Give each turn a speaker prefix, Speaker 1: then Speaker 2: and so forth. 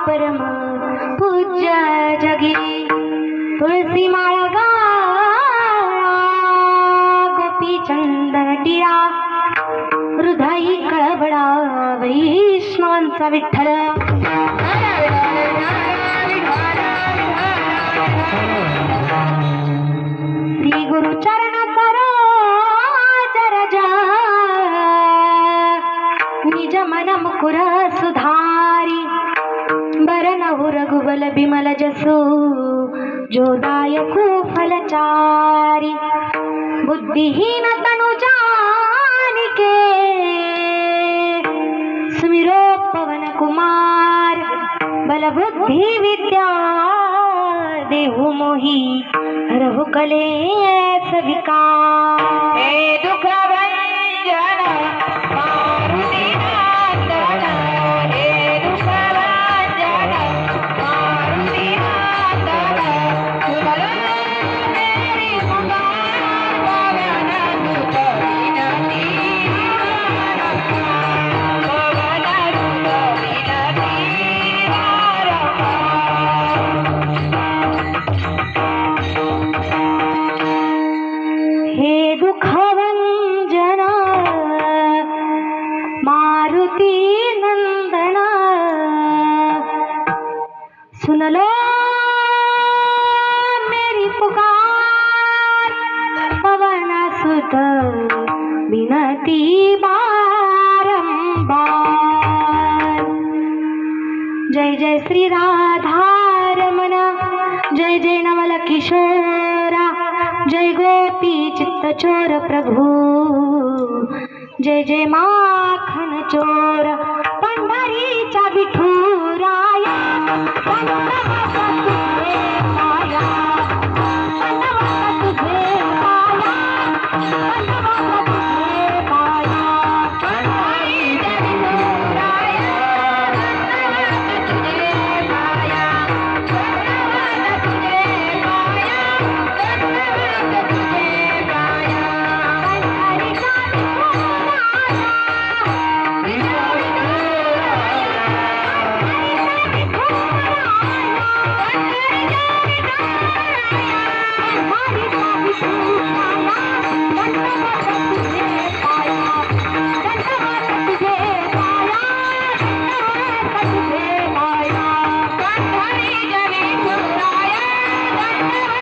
Speaker 1: परम पूज्य जगी तुळसी माळ गा गोपी चंदन टिळा हृदयी कळबळा वैष्णवांचा विठ्ठल श्री गुरु चरण सरोज रज निज मन मुकुर सुधारी बरनहु रघुबल बिमल जसु जोदायकु फलचारी बुद्धिहीन तनु जानिके सुमिरो पवन कुमार बल बुद्धि विद्या देहु मोहि हरहु कलेस विकार हे दुख भंजन मारुति नंदन हे दुख भंजन मारुति नंदन सुमर मेरी पुकार पवन दुख विनती पवन दुख विनती हे दुःखभंजन मारुती नंदन सुन लो मेरी पुकार पवन सुत विनती बारंबार जय जय श्री राधारमण जय जय नवल किशोरा जय गोपी चित्त चोर प्रभु जय जय माखन चोर पंढरीचा विठुराया